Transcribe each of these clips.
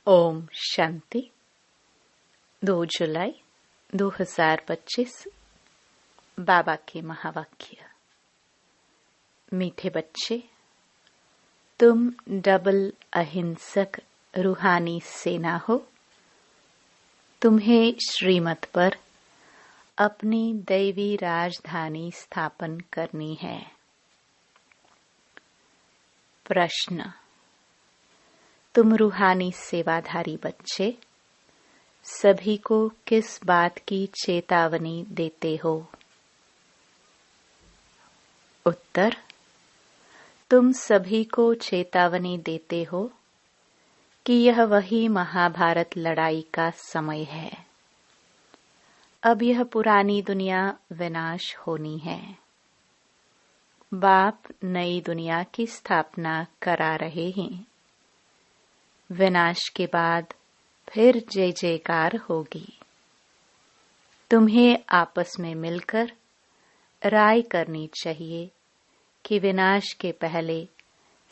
ओम शांति। 2 जुलाई 2025। बाबा के महावाक्य। मीठे बच्चे, तुम डबल अहिंसक रूहानी सेना हो। तुम्हें श्रीमत पर अपनी दैवी राजधानी स्थापन करनी है। प्रश्न: तुम रूहानी सेवाधारी बच्चे सभी को किस बात की चेतावनी देते हो? उत्तर: तुम सभी को चेतावनी देते हो कि यह वही महाभारत लड़ाई का समय है। अब यह पुरानी दुनिया विनाश होनी है। बाप नई दुनिया की स्थापना करा रहे हैं। विनाश के बाद फिर जय जयकार होगी। तुम्हें आपस में मिलकर राय करनी चाहिए कि विनाश के पहले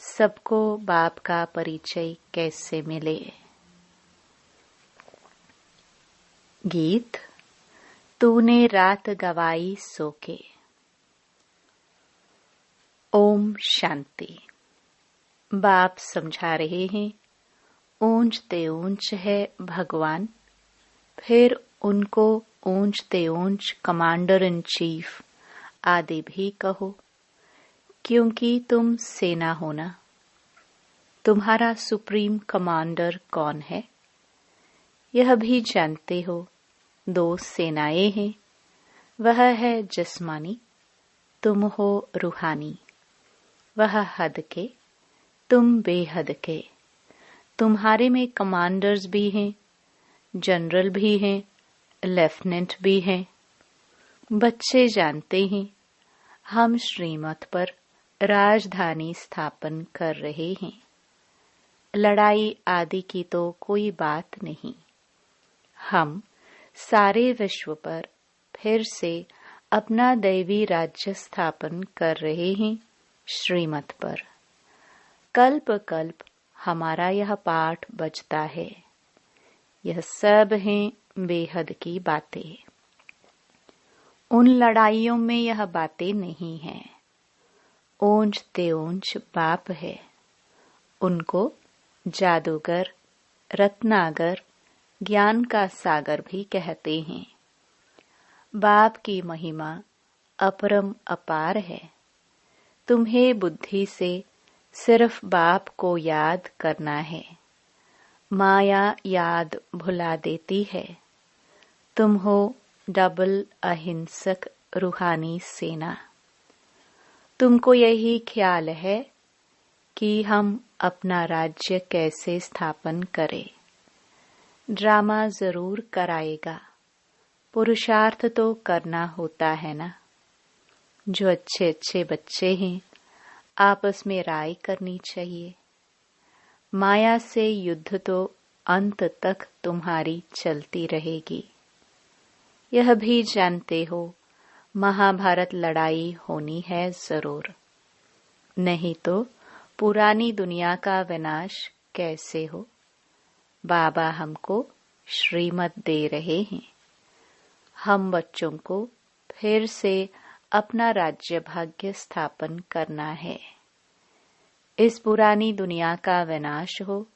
सबको बाप का परिचय कैसे मिले। गीत। तूने रात गवाई सो के। ओम शांति। बाप समझा रहे हैं, ऊंचते ऊंच है भगवान, फिर उनको ऊंचते ऊंच कमांडर इन चीफ आदि भी कहो, क्योंकि तुम सेना हो ना। तुम्हारा सुप्रीम कमांडर कौन है यह भी जानते हो। 2 सेनाएं हैं, वह है जिस्मानी, तुम हो रूहानी। वह हद के, तुम बेहद के। तुम्हारे में कमांडर्स भी हैं, जनरल भी हैं, लेफ्टिनेंट भी हैं। बच्चे जानते हैं हम श्रीमत पर राजधानी स्थापन कर रहे हैं। लड़ाई आदि की तो कोई बात नहीं। हम सारे विश्व पर फिर से अपना दैवी राज्य स्थापन कर रहे हैं श्रीमत पर। कल्प कल्प हमारा यह पाठ बजता है। यह सब हैं बेहद की बातें। उन लड़ाइयों में यह बातें नहीं हैं। ऊंच ते ऊंच बाप है। उनको जादूगर, रत्नागर, ज्ञान का सागर भी कहते हैं। बाप की महिमा अपरम अपार है। तुम्हें बुद्धि से सिर्फ बाप को याद करना है। माया याद भुला देती है। तुम हो डबल अहिंसक रूहानी सेना। तुमको यही ख्याल है कि हम अपना राज्य कैसे स्थापन करें। ड्रामा जरूर कराएगा, पुरुषार्थ तो करना होता है ना। जो अच्छे अच्छे बच्चे हैं, आपस में राय करनी चाहिए। माया से युद्ध तो अंत तक तुम्हारी चलती रहेगी। यह भी जानते हो महाभारत लड़ाई होनी है जरूर, नहीं तो पुरानी दुनिया का विनाश कैसे हो। बाबा हमको श्रीमत दे रहे हैं। हम बच्चों को फिर से अपना राज्य भाग्य स्थापन करना है। इस पुरानी दुनिया का विनाश हो,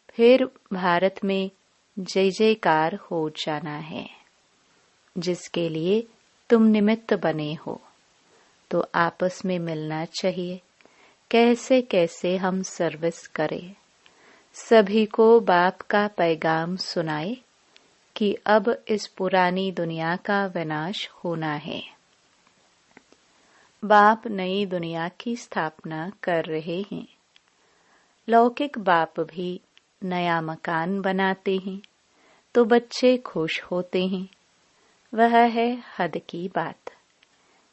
फिर भारत में जय जयकार हो जाना है, जिसके लिए तुम निमित्त बने हो। तो आपस में मिलना चाहिए, कैसे कैसे हम सर्विस करें। सभी को बाप का पैगाम सुनाए कि अब इस पुरानी दुनिया का विनाश होना है। बाप नई दुनिया की स्थापना कर रहे हैं। लौकिक बाप भी नया मकान बनाते हैं तो बच्चे खुश होते हैं। वह है हद की बात।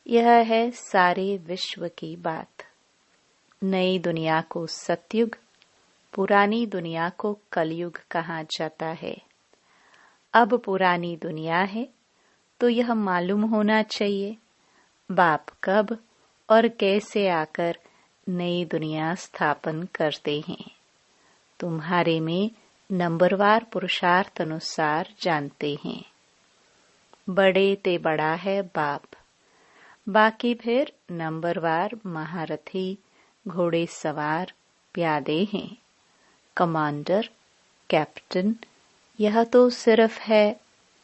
यह है सारे विश्व की बात। नई दुनिया को सतयुग, पुरानी दुनिया को कलयुग कहा जाता है। अब पुरानी दुनिया है तो यह मालूम होना चाहिए बाप कब और कैसे आकर नई दुनिया स्थापन करते हैं। तुम्हारे में नंबरवार पुरुषार्थ अनुसार जानते हैं। बड़े ते बड़ा है बाप, बाकी फिर नंबरवार महारथी, घोड़े सवार, प्यादे हैं, कमांडर, कैप्टन। यह तो सिर्फ है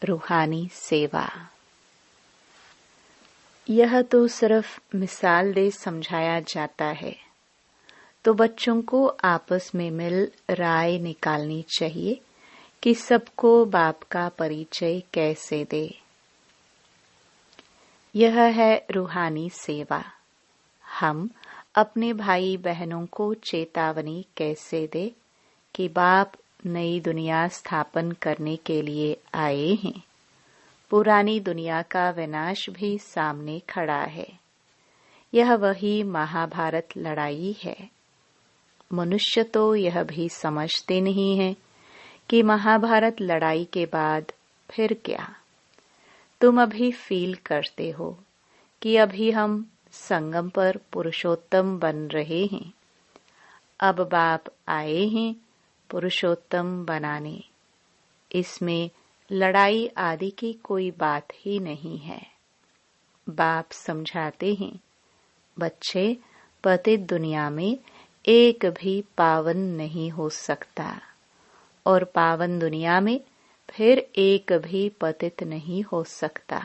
रूहानी सेवा। यह तो सिर्फ मिसाल दे समझाया जाता है। तो बच्चों को आपस में मिल राय निकालनी चाहिए कि सबको बाप का परिचय कैसे दे। यह है रूहानी सेवा। हम अपने भाई बहनों को चेतावनी कैसे दे कि बाप नई दुनिया स्थापन करने के लिए आए हैं। पुरानी दुनिया का विनाश भी सामने खड़ा है। यह वही महाभारत लड़ाई है। मनुष्य तो यह भी समझते नहीं है कि महाभारत लड़ाई के बाद फिर क्या। तुम अभी फील करते हो कि अभी हम संगम पर पुरुषोत्तम बन रहे हैं। अब बाप आए हैं पुरुषोत्तम बनाने। इसमें लड़ाई आदि की कोई बात ही नहीं है। बाप समझाते हैं, बच्चे, पतित दुनिया में एक भी पावन नहीं हो सकता और पावन दुनिया में फिर एक भी पतित नहीं हो सकता।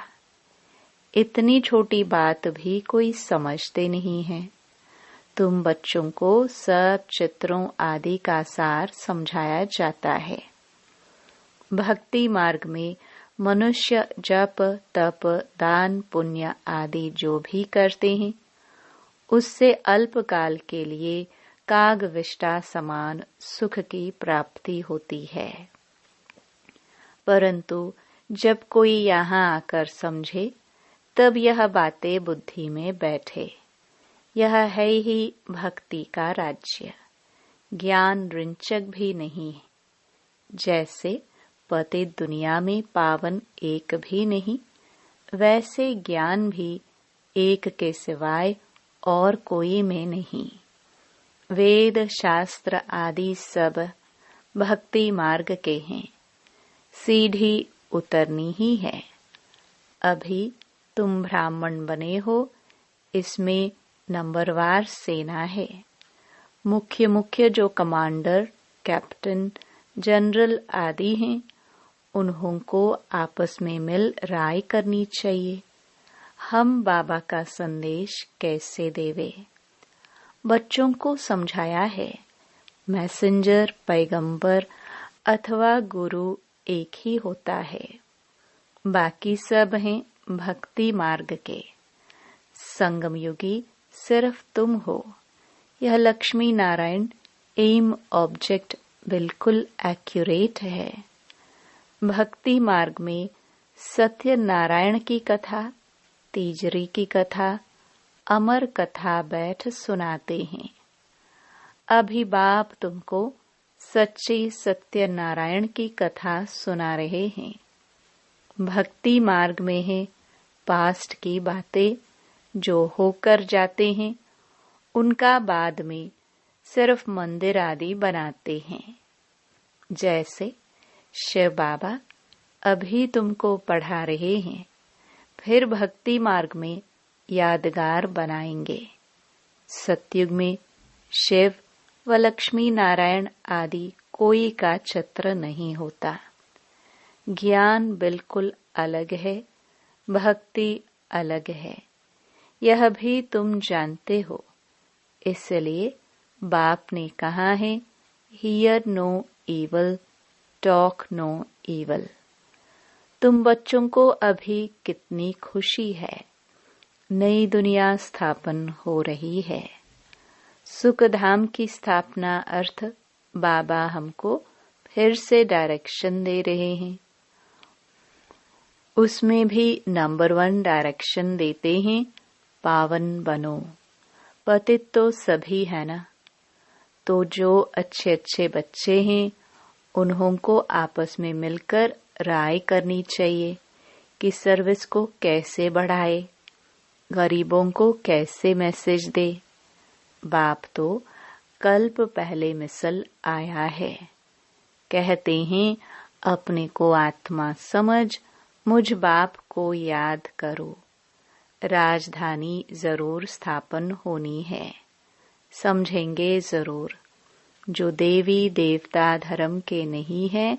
इतनी छोटी बात भी कोई समझते नहीं है। तुम बच्चों को सब चित्रों आदि का सार समझाया जाता है। भक्ति मार्ग में मनुष्य जप, तप, दान, पुण्य आदि जो भी करते हैं, उससे अल्पकाल के लिए कागविष्टा समान सुख की प्राप्ति होती है। परंतु जब कोई यहाँ आकर समझे, तब यह बातें बुद्धि में बैठे। यह है ही भक्ति का राज्य। ज्ञान रिंचक भी नहीं। जैसे पतित दुनिया में पावन एक भी नहीं, वैसे ज्ञान भी एक के सिवाय और कोई में नहीं। वेद शास्त्र आदि सब भक्ति मार्ग के हैं। सीढ़ी उतरनी ही है। अभी तुम ब्राह्मण बने हो, इसमें नंबरवार सेना है। मुख्य जो कमांडर, कैप्टन, जनरल आदि हैं, उन्हों को आपस में मिल राय करनी चाहिए। हम बाबा का संदेश कैसे देवे। बच्चों को समझाया है, मैसेंजर, पैगंबर अथवा गुरु एक ही होता है। बाकी सब हैं भक्ति मार्ग के। संगम युगी सिर्फ तुम हो। यह लक्ष्मी नारायण एम ऑब्जेक्ट बिल्कुल एक्यूरेट है। भक्ति मार्ग में सत्य नारायण की कथा, तीजरी की कथा, अमर कथा बैठ सुनाते हैं। अभी बाप तुमको सच्ची सत्य नारायण की कथा सुना रहे हैं। भक्ति मार्ग में है पास्ट की बातें जो होकर जाते हैं, उनका बाद में सिर्फ मंदिर आदि बनाते हैं। जैसे शिव बाबा अभी तुमको पढ़ा रहे हैं, फिर भक्ति मार्ग में यादगार बनाएंगे। सतयुग में शिव व लक्ष्मी नारायण आदि कोई का चित्र नहीं होता। ज्ञान बिल्कुल अलग है, भक्ति अलग है। यह भी तुम जानते हो। इसलिए बाप ने कहा है, hear no evil, talk no evil. तुम बच्चों को अभी कितनी खुशी है। नई दुनिया स्थापन हो रही है। सुखधाम की स्थापना अर्थ बाबा हमको फिर से डायरेक्शन दे रहे हैं। उसमें भी नंबर 1 डायरेक्शन देते हैं, पावन बनो। पतित तो सभी है ना। तो जो अच्छे अच्छे बच्चे हैं, उन्हों को आपस में मिलकर राय करनी चाहिए कि सर्विस को कैसे बढ़ाए, गरीबों को कैसे मैसेज दे। बाप तो कल्प पहले मिसल आया है। कहते हैं अपने को आत्मा समझ, मुझ बाप को याद करो। राजधानी जरूर स्थापन होनी है, समझेंगे जरूर। जो देवी देवता धर्म के नहीं है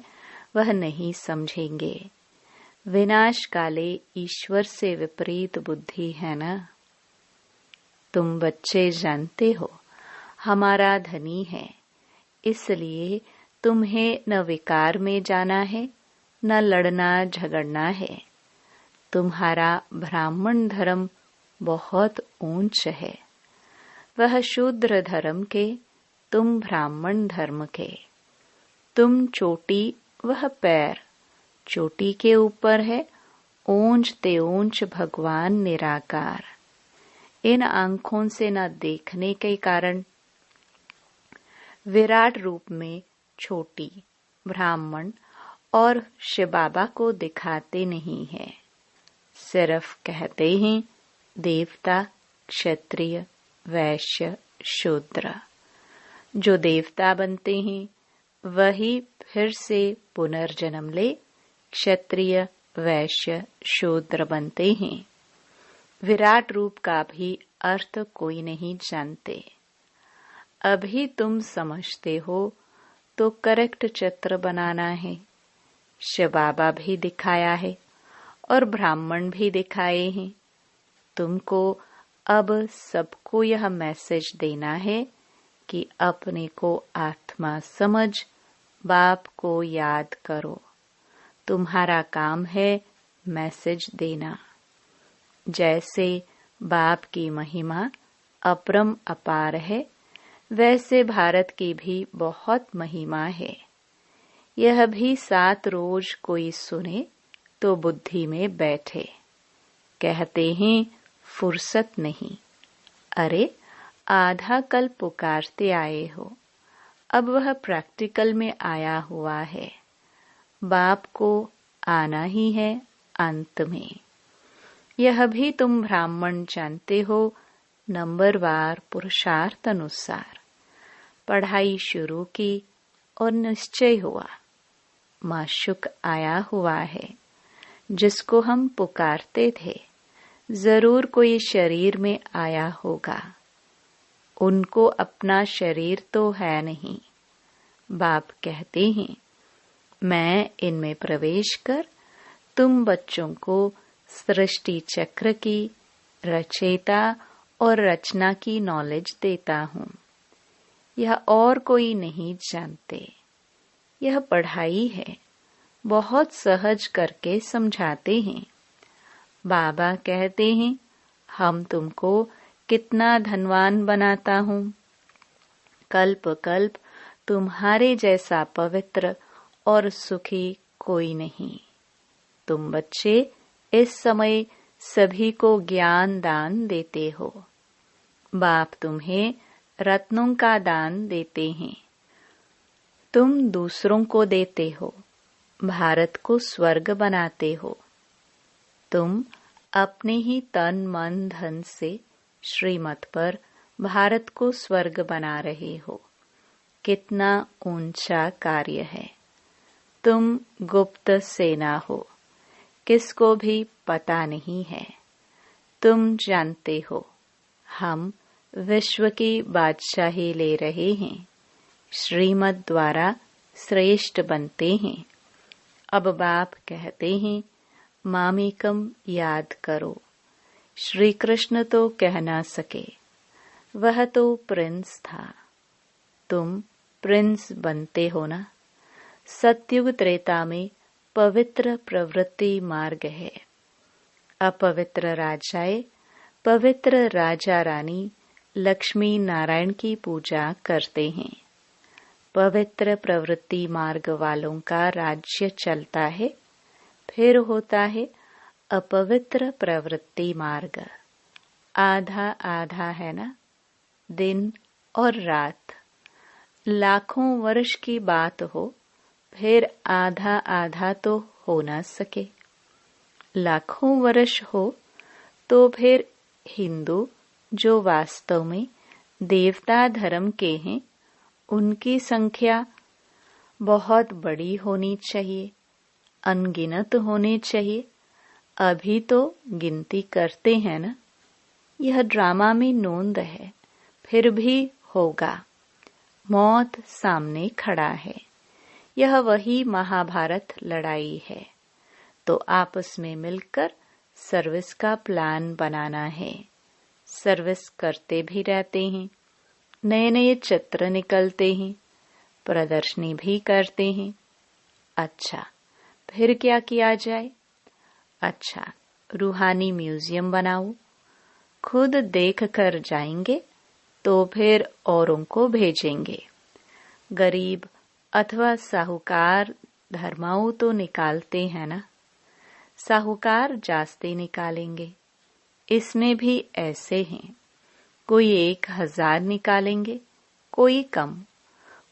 वह नहीं समझेंगे। विनाश काले ईश्वर से विपरीत बुद्धि है ना। तुम बच्चे जानते हो हमारा धनी है, इसलिए तुम्हें न विकार में जाना है न लड़ना झगड़ना है। तुम्हारा ब्राह्मण धर्म बहुत ऊंच है, वह शूद्र धर्म के, तुम ब्राह्मण धर्म के। तुम चोटी वह पैर, चोटी के ऊपर है ऊंच ते ऊंच भगवान निराकार। इन आंखों से न देखने के कारण विराट रूप में छोटी ब्राह्मण और शिव बाबा को दिखाते नहीं है। सिर्फ कहते हैं देवता, क्षत्रिय, वैश्य, शूद्र। जो देवता बनते हैं वही फिर से पुनर्जन्म ले क्षत्रिय, वैश्य, शूद्र बनते हैं। विराट रूप का भी अर्थ कोई नहीं जानते। अभी तुम समझते हो तो करेक्ट चित्र बनाना है। शिव बाबा भी दिखाया है और ब्राह्मण भी दिखाए हैं। तुमको अब सबको यह मैसेज देना है कि अपने को आत्मा समझ, बाप को याद करो। तुम्हारा काम है मैसेज देना। जैसे बाप की महिमा अपरम अपार है, वैसे भारत की भी बहुत महिमा है। यह भी 7 रोज कोई सुने तो बुद्धि में बैठे। कहते हैं फुर्सत नहीं। अरे आधा कल पुकारते आए हो, अब वह प्रैक्टिकल में आया हुआ है। बाप को आना ही है अंत में। यह भी तुम ब्राह्मण जानते हो, नंबरवार पुरुषार्थ अनुसार पढ़ाई शुरू की और निश्चय हुआ माशुक आया हुआ है, जिसको हम पुकारते थे। जरूर कोई शरीर में आया होगा। उनको अपना शरीर तो है नहीं। बाप कहते हैं मैं इनमें प्रवेश कर तुम बच्चों को सृष्टि चक्र की, रचयिता और रचना की नॉलेज देता हूँ। यह और कोई नहीं जानते। यह पढ़ाई है, बहुत सहज करके समझाते हैं। बाबा कहते हैं हम तुमको कितना धनवान बनाता हूँ। कल्प कल्प तुम्हारे जैसा पवित्र और सुखी कोई नहीं। तुम बच्चे इस समय सभी को ज्ञान दान देते हो। बाप तुम्हें रत्नों का दान देते हैं। तुम दूसरों को देते हो, भारत को स्वर्ग बनाते हो। तुम अपने ही तन मन धन से श्रीमत पर भारत को स्वर्ग बना रहे हो। कितना ऊंचा कार्य है। तुम गुप्त सेना हो, किसको भी पता नहीं है। तुम जानते हो हम विश्व की बादशाही ले रहे हैं। श्रीमत द्वारा श्रेष्ठ बनते हैं। अब बाप कहते हैं मामिकम याद करो। श्री कृष्ण तो कह ना सके, वह तो प्रिंस था। तुम प्रिंस बनते हो ना। सतयुग त्रेता में पवित्र प्रवृत्ति मार्ग है। अपवित्र राजाएं पवित्र राजा रानी लक्ष्मी नारायण की पूजा करते हैं। पवित्र प्रवृत्ति मार्ग वालों का राज्य चलता है। फिर होता है अपवित्र प्रवृत्ति मार्ग। आधा आधा है ना, दिन और रात। लाखों वर्ष की बात हो, फिर आधा आधा तो हो ना सके। लाखों वर्ष हो तो फिर हिंदू जो वास्तव में देवता धर्म के हैं, उनकी संख्या बहुत बड़ी होनी चाहिए, अनगिनत होने चाहिए। अभी तो गिनती करते हैं ना। यह ड्रामा में नोंद है, फिर भी होगा। मौत सामने खड़ा है। यह वही महाभारत लड़ाई है। तो आपस में मिलकर सर्विस का प्लान बनाना है। सर्विस करते भी रहते हैं, नए नए चित्र निकलते हैं, प्रदर्शनी भी करते हैं। अच्छा, फिर क्या किया जाए? अच्छा, रूहानी म्यूजियम बनाओ। खुद देख कर जाएंगे तो फिर औरों को भेजेंगे। गरीब अथवा साहूकार धर्माऊ तो निकालते हैं ना, साहूकार जास्ती निकालेंगे। इसमें भी ऐसे हैं, कोई 1000 निकालेंगे, कोई कम,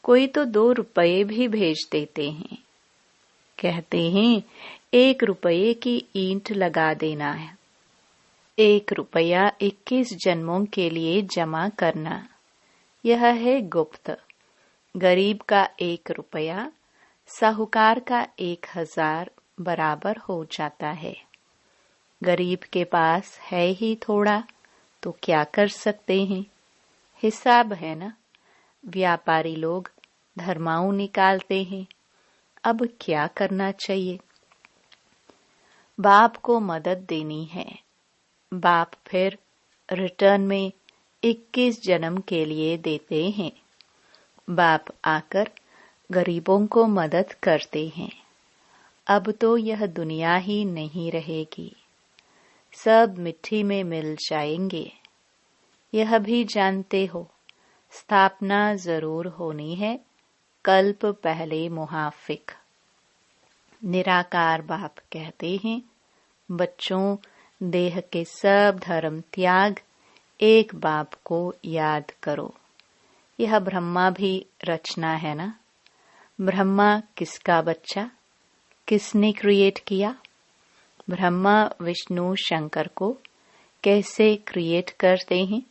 कोई तो 2 रुपये भी भेज देते हैं। कहते हैं 1 रुपये की ईंट लगा देना है। 1 रुपया 21 जन्मों के लिए जमा करना। यह है गुप्त। गरीब का 1 रुपया साहूकार का 1000 बराबर हो जाता है। गरीब के पास है ही थोड़ा, तो क्या कर सकते हैं? हिसाब है ना। व्यापारी लोग धर्माऊ निकालते हैं। अब क्या करना चाहिए? बाप को मदद देनी है। बाप फिर रिटर्न में 21 जन्म के लिए देते हैं। बाप आकर गरीबों को मदद करते हैं। अब तो यह दुनिया ही नहीं रहेगी, सब मिट्टी में मिल जाएंगे। यह भी जानते हो, स्थापना जरूर होनी है, कल्प पहले मुहाफिक। निराकार बाप कहते हैं, बच्चों, देह के सब धर्म त्याग, एक बाप को याद करो। यह ब्रह्मा भी रचना है ना। ब्रह्मा किसका बच्चा? किसने क्रिएट किया? ब्रह्मा विष्णु शंकर को कैसे क्रिएट करते हैं,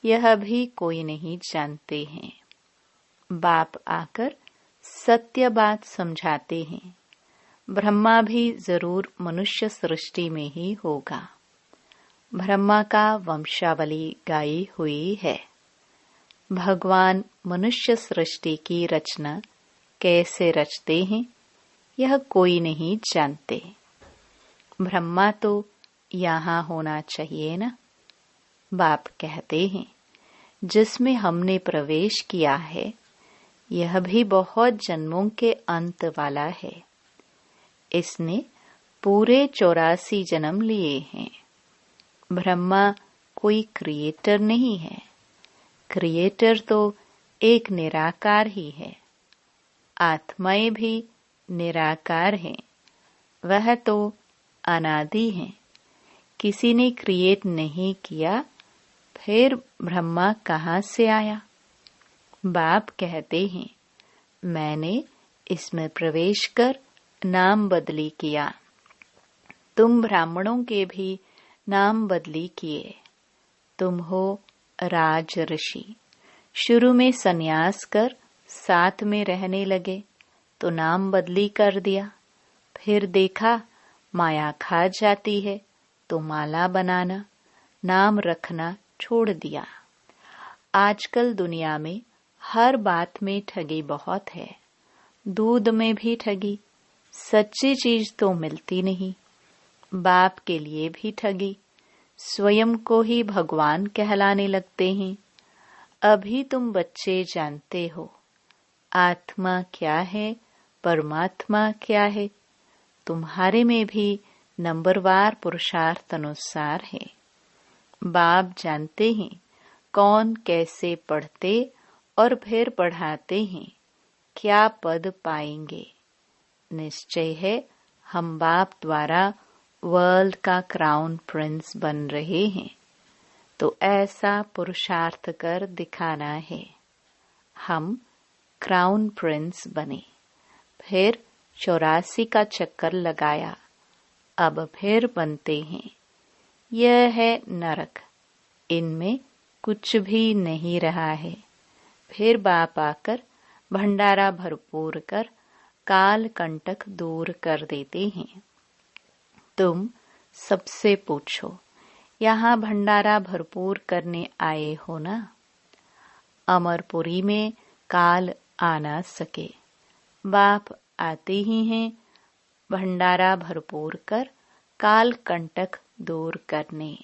यह भी कोई नहीं जानते हैं। बाप आकर सत्य बात समझाते हैं। ब्रह्मा भी जरूर मनुष्य सृष्टि में ही होगा। ब्रह्मा का वंशावली गाई हुई है। भगवान मनुष्य सृष्टि की रचना कैसे रचते हैं, यह कोई नहीं जानते। ब्रह्मा तो यहाँ होना चाहिए ना। बाप कहते हैं, जिसमें हमने प्रवेश किया है, यह भी बहुत जन्मों के अंत वाला है। इसने पूरे 84 जन्म लिए हैं। ब्रह्मा कोई क्रिएटर नहीं है। क्रिएटर तो एक निराकार ही है। आत्माएं भी निराकार हैं। वह तो अनादि हैं। किसी ने क्रिएट नहीं किया, फिर ब्रह्मा कहाँ से आया? बाप कहते हैं, मैंने इसमें प्रवेश कर नाम बदली किया। तुम ब्राह्मणों के भी नाम बदली किए। तुम हो राज ऋषि। शुरू में सन्यास कर साथ में रहने लगे, तो नाम बदली कर दिया। फिर देखा माया खा जाती है, तो माला बनाना, नाम रखना छोड़ दिया। आजकल दुनिया में हर बात में ठगी बहुत है। दूध में भी ठगी, सच्ची चीज तो मिलती नहीं। बाप के लिए भी ठगी, स्वयं को ही भगवान कहलाने लगते हैं। अभी तुम बच्चे जानते हो आत्मा क्या है, परमात्मा क्या है। तुम्हारे में भी नंबरवार पुरुषार्थ अनुसार है। बाप जानते हैं कौन कैसे पढ़ते और फिर पढ़ाते हैं, क्या पद पाएंगे। निश्चय है हम बाप द्वारा वर्ल्ड का क्राउन प्रिंस बन रहे हैं, तो ऐसा पुरुषार्थ कर दिखाना है। हम क्राउन प्रिंस बने, फिर 84 का चक्कर लगाया, अब फिर बनते हैं। यह है नरक, इनमें कुछ भी नहीं रहा है। फिर बाप आकर भंडारा भरपूर कर काल कंटक दूर कर देते हैं। तुम सबसे पूछो, यहाँ भंडारा भरपूर करने आए हो ना? अमरपुरी में काल आ ना सके, बाप आते ही हैं भंडारा भरपूर कर काल कंटक दूर करने।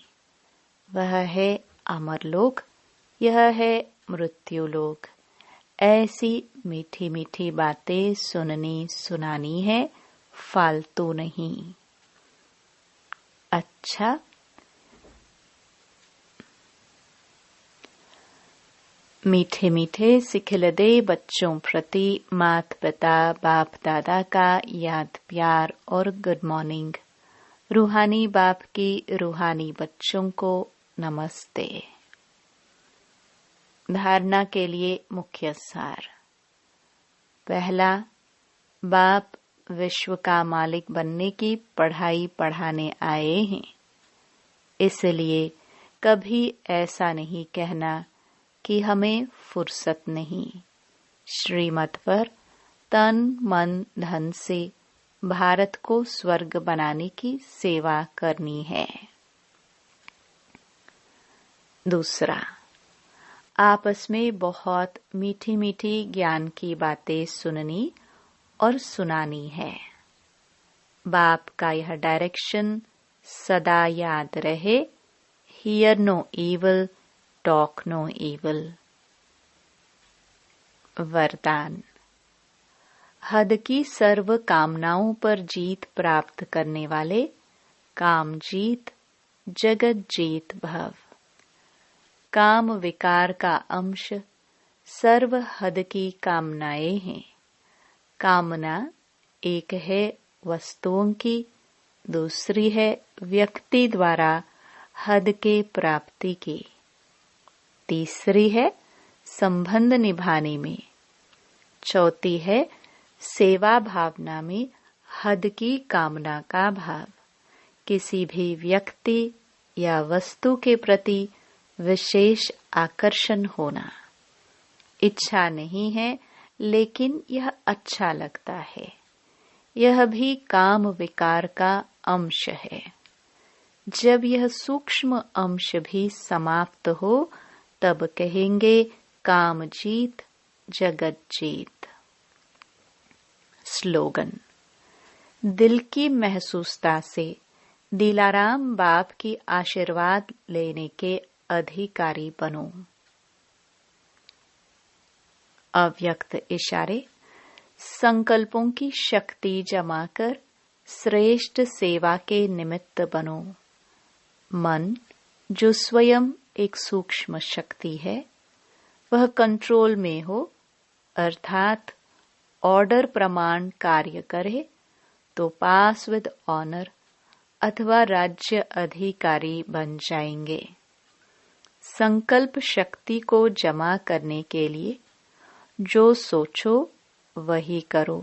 वह है अमरलोक, यह है मृत्युलोक। ऐसी मीठी मीठी बातें सुननी सुनानी है, फालतू नहीं। अच्छा, मीठे मीठे सिखिलदे बच्चों प्रति मात पिता बाप दादा का याद प्यार और गुड मॉर्निंग। रूहानी बाप की रूहानी बच्चों को नमस्ते। धारणा के लिए मुख्य सार। पहला, बाप विश्व का मालिक बनने की पढ़ाई पढ़ाने आए हैं, इसलिए कभी ऐसा नहीं कहना कि हमें फुर्सत नहीं। श्रीमत पर तन मन धन से भारत को स्वर्ग बनाने की सेवा करनी है। दूसरा, आपस में बहुत मीठी मीठी ज्ञान की बातें सुननी और सुनानी है। बाप का यह डायरेक्शन सदा याद रहे, hear no evil, talk no evil. वरदान। हद की सर्व कामनाओं पर जीत प्राप्त करने वाले काम जीत जगत जीत भव। काम विकार का अंश सर्व हद की कामनाएं हैं। कामना एक है वस्तुओं की, दूसरी है व्यक्ति द्वारा हद के प्राप्ति की, तीसरी है संबंध निभाने में, चौथी है सेवा भावना में हद की कामना का भाव। किसी भी व्यक्ति या वस्तु के प्रति विशेष आकर्षण होना। इच्छा नहीं है लेकिन यह अच्छा लगता है, यह भी काम विकार का अंश है। जब यह सूक्ष्म अंश भी समाप्त हो तब कहेंगे काम जीत जगत जीत। स्लोगन। दिल की महसूसता से दिलाराम बाप की आशीर्वाद लेने के अधिकारी बनो। अव्यक्त इशारे। संकल्पों की शक्ति जमा कर श्रेष्ठ सेवा के निमित्त बनो। मन, जो स्वयं एक सूक्ष्म शक्ति है, वह कंट्रोल में हो, अर्थात ऑर्डर प्रमाण कार्य करे तो पास विद ऑनर अथवा राज्य अधिकारी बन जाएंगे। संकल्प शक्ति को जमा करने के लिए जो सोचो वही करो।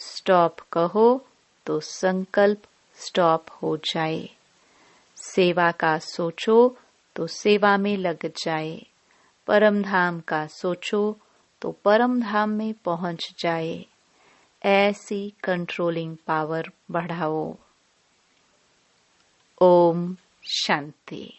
स्टॉप कहो तो संकल्प स्टॉप हो जाए। सेवा का सोचो तो सेवा में लग जाए। परम धाम का सोचो तो परम धाम में पहुंच जाए। ऐसी कंट्रोलिंग पावर बढ़ाओ। ओम शांति।